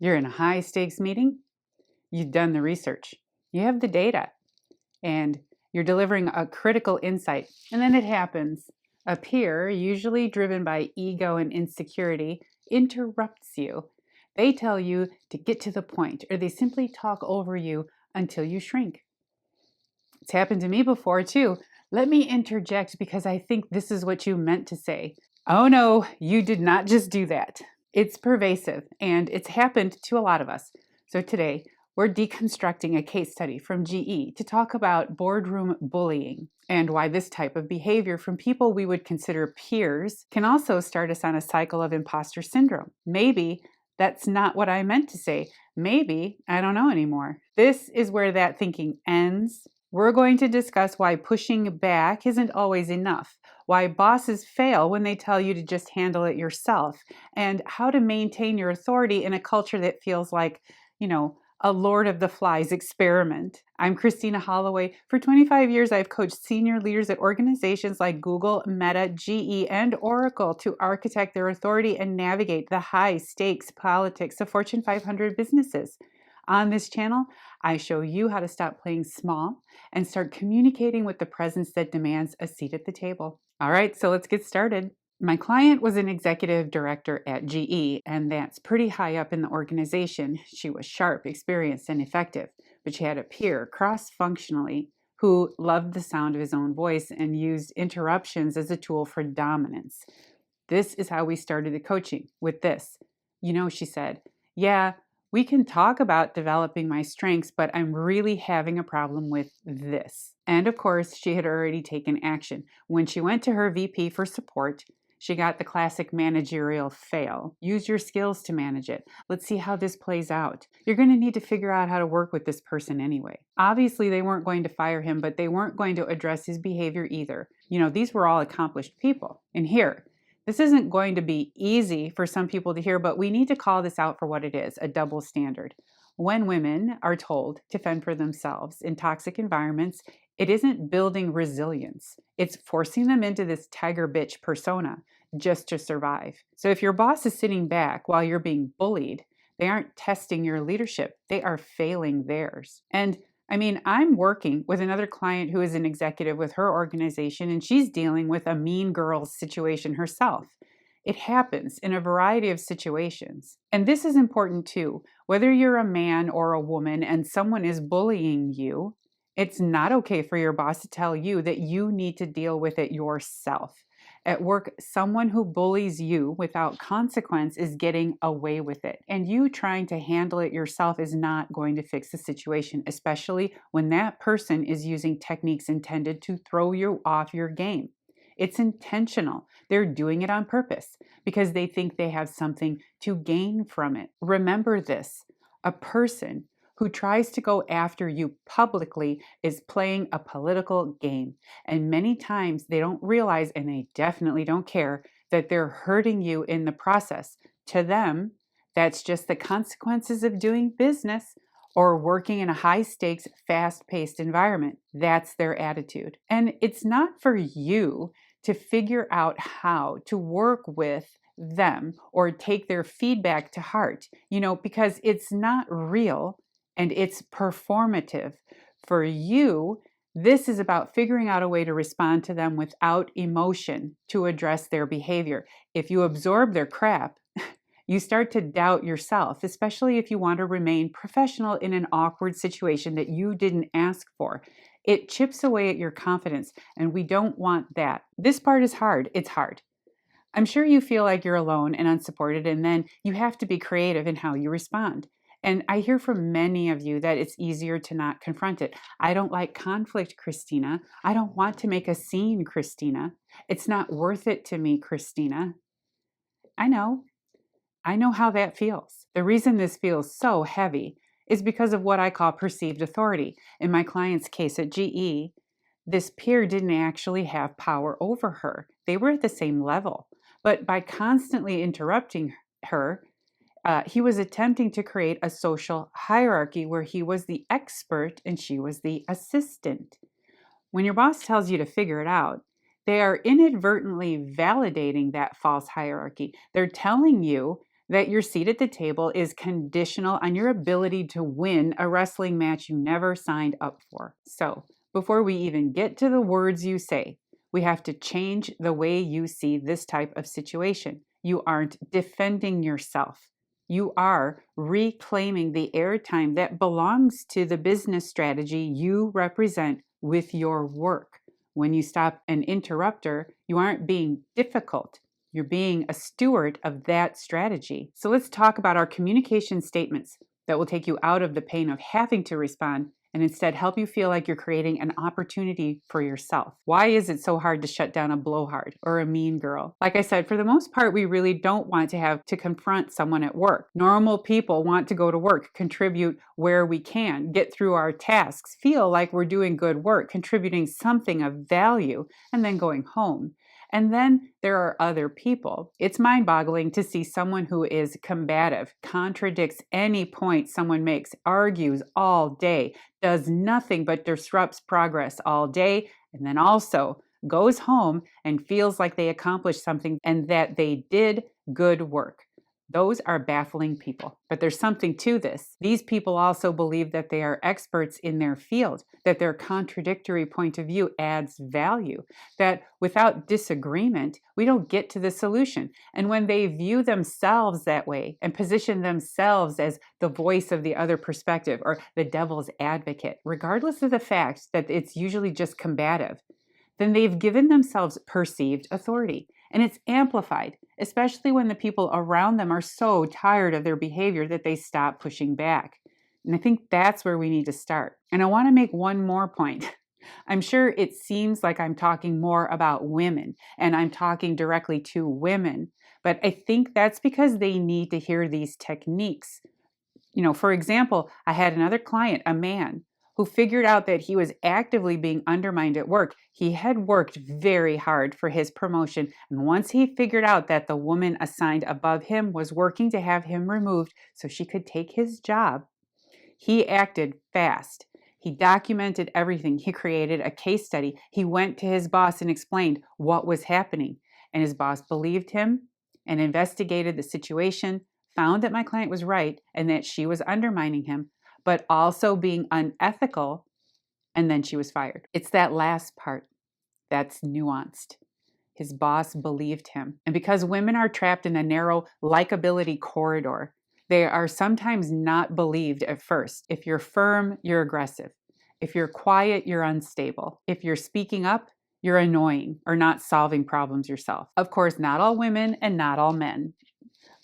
You're in a high stakes meeting. You've done the research. You have the data and you're delivering a critical insight. And then it happens. A peer, usually driven by ego and insecurity, interrupts you. They tell you to get to the point, or they simply talk over you until you shrink. It's happened to me before too. Let me interject because I think this is what you meant to say. Oh no, you did not just do that. It's pervasive and it's happened to a lot of us. So today, we're deconstructing a case study from GE to talk about boardroom bullying and why this type of behavior from people we would consider peers can also start us on a cycle of imposter syndrome. Maybe that's not what I meant to say. Maybe I don't know anymore. This is where that thinking ends. We're going to discuss why pushing back isn't always enough, why bosses fail when they tell you to just handle it yourself, and how to maintain your authority in a culture that feels like, a Lord of the Flies experiment. I'm Christina Holloway. For 25 years, I've coached senior leaders at organizations like Google, Meta, GE, and Oracle to architect their authority and navigate the high-stakes politics of Fortune 500 businesses. On this channel, I show you how to stop playing small and start communicating with the presence that demands a seat at the table. All right, so let's get started. My client was an executive director at GE, and that's pretty high up in the organization. She was sharp, experienced, and effective, but she had a peer cross-functionally who loved the sound of his own voice and used interruptions as a tool for dominance. This is how we started the coaching, with this. She said, yeah, we can talk about developing my strengths, but I'm really having a problem with this. And of course, she had already taken action. When she went to her VP for support, she got the classic managerial fail. Use your skills to manage it. Let's see how this plays out. You're going to need to figure out how to work with this person anyway. Obviously, they weren't going to fire him, but they weren't going to address his behavior either. These were all accomplished people. And here, this isn't going to be easy for some people to hear, but we need to call this out for what it is, a double standard. When women are told to fend for themselves in toxic environments, it isn't building resilience. It's forcing them into this tiger bitch persona just to survive. So if your boss is sitting back while you're being bullied, they aren't testing your leadership. They are failing theirs. And I'm working with another client who is an executive with her organization, and she's dealing with a mean girls situation herself. It happens in a variety of situations. And this is important too. Whether you're a man or a woman and someone is bullying you, it's not okay for your boss to tell you that you need to deal with it yourself. At work, someone who bullies you without consequence is getting away with it. And you trying to handle it yourself is not going to fix the situation, especially when that person is using techniques intended to throw you off your game. It's intentional. They're doing it on purpose because they think they have something to gain from it. Remember this, a person who tries to go after you publicly is playing a political game. And many times they don't realize, and they definitely don't care, that they're hurting you in the process. To them, that's just the consequences of doing business or working in a high-stakes, fast-paced environment. That's their attitude. And it's not for you to figure out how to work with them or take their feedback to heart, because it's not real and it's performative. For you, this is about figuring out a way to respond to them without emotion to address their behavior. If you absorb their crap, you start to doubt yourself, especially if you want to remain professional in an awkward situation that you didn't ask for. It chips away at your confidence, and we don't want that. This part is hard. It's hard. I'm sure you feel like you're alone and unsupported, and then you have to be creative in how you respond. And I hear from many of you that it's easier to not confront it. I don't like conflict, Christina. I don't want to make a scene, Christina. It's not worth it to me, Christina. I know how that feels. The reason this feels so heavy is because of what I call perceived authority. In my client's case at GE, this peer didn't actually have power over her. They were at the same level. But by constantly interrupting her, he was attempting to create a social hierarchy where he was the expert and she was the assistant. When your boss tells you to figure it out, they are inadvertently validating that false hierarchy. They're telling you that your seat at the table is conditional on your ability to win a wrestling match you never signed up for. So, before we even get to the words you say, we have to change the way you see this type of situation. You aren't defending yourself. You are reclaiming the airtime that belongs to the business strategy you represent with your work. When you stop an interrupter, you aren't being difficult. You're being a steward of that strategy. So let's talk about our communication statements that will take you out of the pain of having to respond and instead help you feel like you're creating an opportunity for yourself. Why is it so hard to shut down a blowhard or a mean girl? Like I said, for the most part, we really don't want to have to confront someone at work. Normal people want to go to work, contribute where we can, get through our tasks, feel like we're doing good work, contributing something of value, and then going home. And then there are other people. It's mind-boggling to see someone who is combative, contradicts any point someone makes, argues all day, does nothing but disrupts progress all day, and then also goes home and feels like they accomplished something and that they did good work. Those are baffling people. But there's something to this. These people also believe that they are experts in their field, that their contradictory point of view adds value, that without disagreement, we don't get to the solution. And when they view themselves that way and position themselves as the voice of the other perspective or the devil's advocate, regardless of the fact that it's usually just combative, then they've given themselves perceived authority. And it's amplified, especially when the people around them are so tired of their behavior that they stop pushing back. And I think that's where we need to start. And I want to make one more point. I'm sure it seems like I'm talking more about women and I'm talking directly to women, but I think that's because they need to hear these techniques. For example, I had another client, a man, who figured out that he was actively being undermined at work. He had worked very hard for his promotion, and once he figured out that the woman assigned above him was working to have him removed so she could take his job, he acted fast. He documented everything. He created a case study. He went to his boss and explained what was happening, and his boss believed him and investigated the situation, found that my client was right and that she was undermining him, but also being unethical, and then she was fired. It's that last part that's nuanced. His boss believed him. And because women are trapped in a narrow likability corridor, they are sometimes not believed at first. If you're firm, you're aggressive. If you're quiet, you're unstable. If you're speaking up, you're annoying or not solving problems yourself. Of course, not all women and not all men,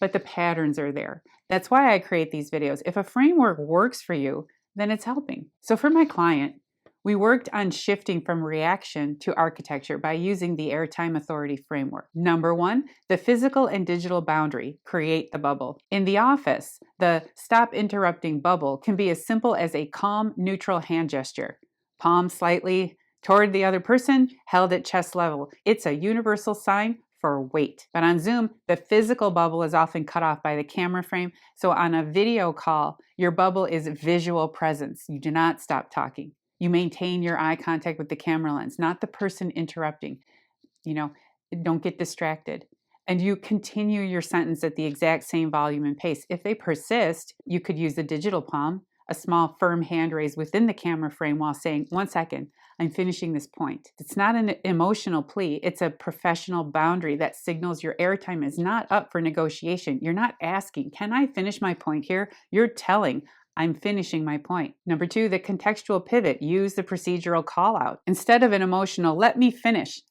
but the patterns are there. That's why I create these videos. If a framework works for you, then it's helping. So for my client, we worked on shifting from reaction to architecture by using the Airtime Authority Framework. Number one, the physical and digital boundary, create the bubble. In the office, the stop interrupting bubble can be as simple as a calm, neutral hand gesture. Palm slightly toward the other person, held at chest level. It's a universal sign for wait. But on Zoom, the physical bubble is often cut off by the camera frame. So on a video call, your bubble is visual presence. You do not stop talking. You maintain your eye contact with the camera lens, not the person interrupting. Don't get distracted. And you continue your sentence at the exact same volume and pace. If they persist, you could use the digital palm, a small firm hand raise within the camera frame while saying, 1 second, I'm finishing this point. It's not an emotional plea. It's a professional boundary that signals your airtime is not up for negotiation. You're not asking, can I finish my point here? You're telling, I'm finishing my point. Number two, the contextual pivot. Use the procedural call out. Instead of an emotional, let me finish,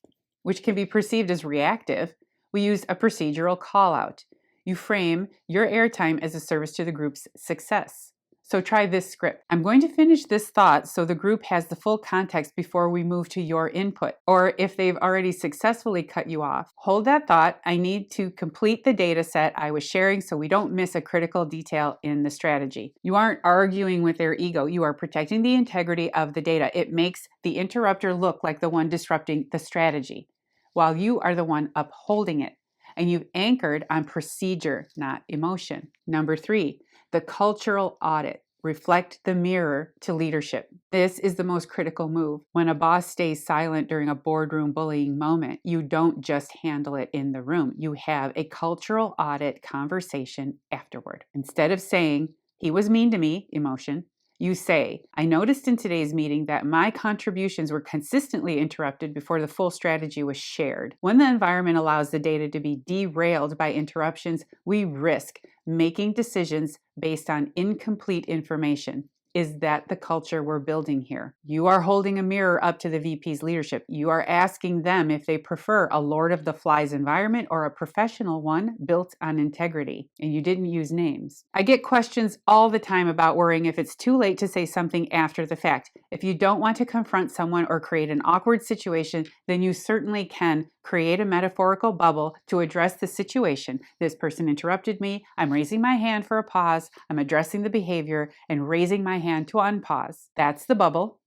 which can be perceived as reactive, we use a procedural call out. You frame your airtime as a service to the group's success. So try this script. I'm going to finish this thought so the group has the full context before we move to your input. Or if they've already successfully cut you off, hold that thought. I need to complete the data set I was sharing so we don't miss a critical detail in the strategy. You aren't arguing with their ego. You are protecting the integrity of the data. It makes the interrupter look like the one disrupting the strategy, while you are the one upholding it. And you've anchored on procedure, not emotion. Number three, the cultural audit. reflect the mirror to leadership. This is the most critical move. When a boss stays silent during a boardroom bullying moment, you don't just handle it in the room. You have a cultural audit conversation afterward. Instead of saying, "He was mean to me," emotion, you say, "I noticed in today's meeting that my contributions were consistently interrupted before the full strategy was shared." When the environment allows the data to be derailed by interruptions, we risk making decisions based on incomplete information. Is that the culture we're building here? You are holding a mirror up to the VP's leadership. You are asking them if they prefer a Lord of the Flies environment or a professional one built on integrity. And you didn't use names. I get questions all the time about worrying if it's too late to say something after the fact. If you don't want to confront someone or create an awkward situation, then you certainly can create a metaphorical bubble to address the situation. This person interrupted me. I'm raising my hand for a pause. I'm addressing the behavior and raising my hand to unpause. That's the bubble.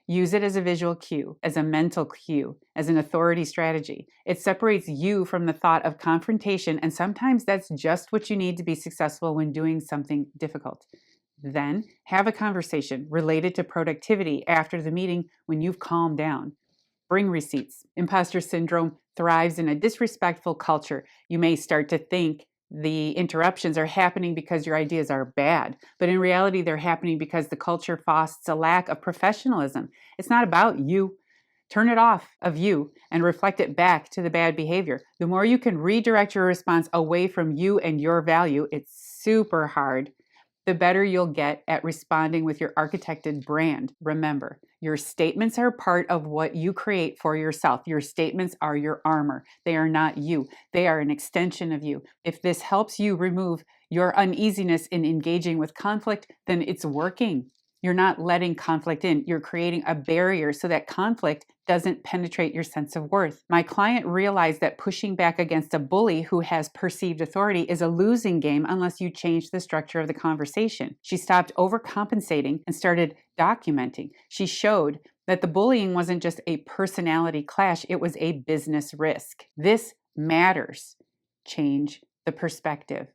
Use it as a visual cue, as a mental cue, as an authority strategy. It separates you from the thought of confrontation, and sometimes that's just what you need to be successful when doing something difficult. Then have a conversation related to productivity after the meeting when you've calmed down. Bring receipts. Imposter syndrome thrives in a disrespectful culture. You may start to think the interruptions are happening because your ideas are bad, but in reality, they're happening because the culture fosters a lack of professionalism. It's not about you. Turn it off of you and reflect it back to the bad behavior. The more you can redirect your response away from you and your value, it's super hard, the better you'll get at responding with your architected brand. Remember, your statements are part of what you create for yourself. Your statements are your armor. They are not you. They are an extension of you. If this helps you remove your uneasiness in engaging with conflict, then it's working. You're not letting conflict in. You're creating a barrier so that conflict doesn't penetrate your sense of worth. My client realized that pushing back against a bully who has perceived authority is a losing game unless you change the structure of the conversation. She stopped overcompensating and started documenting. She showed that the bullying wasn't just a personality clash, it was a business risk. This matters. Change the perspective.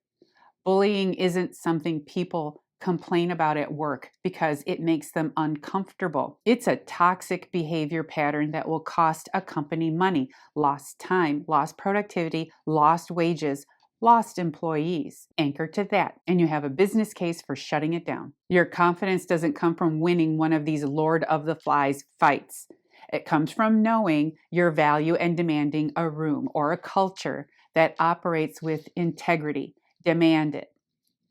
Bullying isn't something people complain about at work because it makes them uncomfortable. It's a toxic behavior pattern that will cost a company money, lost time, lost productivity, lost wages, lost employees. Anchor to that, and you have a business case for shutting it down. Your confidence doesn't come from winning one of these Lord of the Flies fights. It comes from knowing your value and demanding a room or a culture that operates with integrity. Demand it.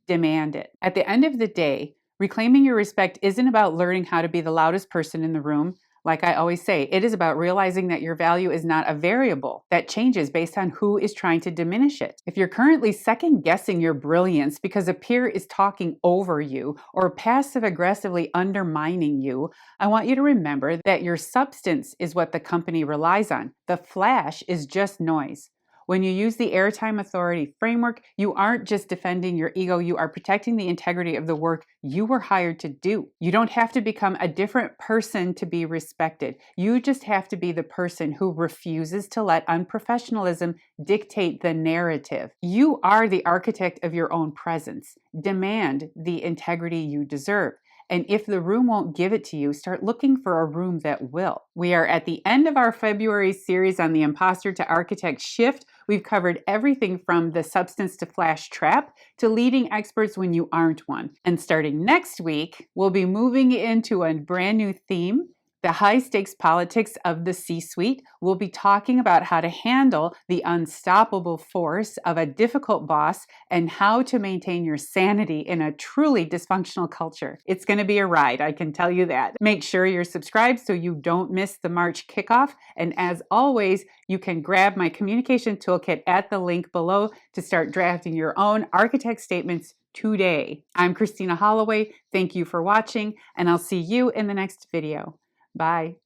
Demand it. At the end of the day, reclaiming your respect isn't about learning how to be the loudest person in the room. Like I always say, it is about realizing that your value is not a variable that changes based on who is trying to diminish it. If you're currently second guessing your brilliance because a peer is talking over you or passive aggressively undermining you, I want you to remember that your substance is what the company relies on. The flash is just noise. When you use the Airtime Authority Framework, you aren't just defending your ego, you are protecting the integrity of the work you were hired to do. You don't have to become a different person to be respected. You just have to be the person who refuses to let unprofessionalism dictate the narrative. You are the architect of your own presence. Demand the integrity you deserve. And if the room won't give it to you, start looking for a room that will. We are at the end of our February series on the Imposter to Architect shift. We've covered everything from the substance to flash trap to leading experts when you aren't one. And starting next week, we'll be moving into a brand new theme, the high-stakes politics of the C-suite. We'll be talking about how to handle the unstoppable force of a difficult boss and how to maintain your sanity in a truly dysfunctional culture. It's going to be a ride, I can tell you that. Make sure you're subscribed so you don't miss the March kickoff. And as always, you can grab my communication toolkit at the link below to start drafting your own architect statements today. I'm Christina Holloway. Thank you for watching, and I'll see you in the next video. Bye.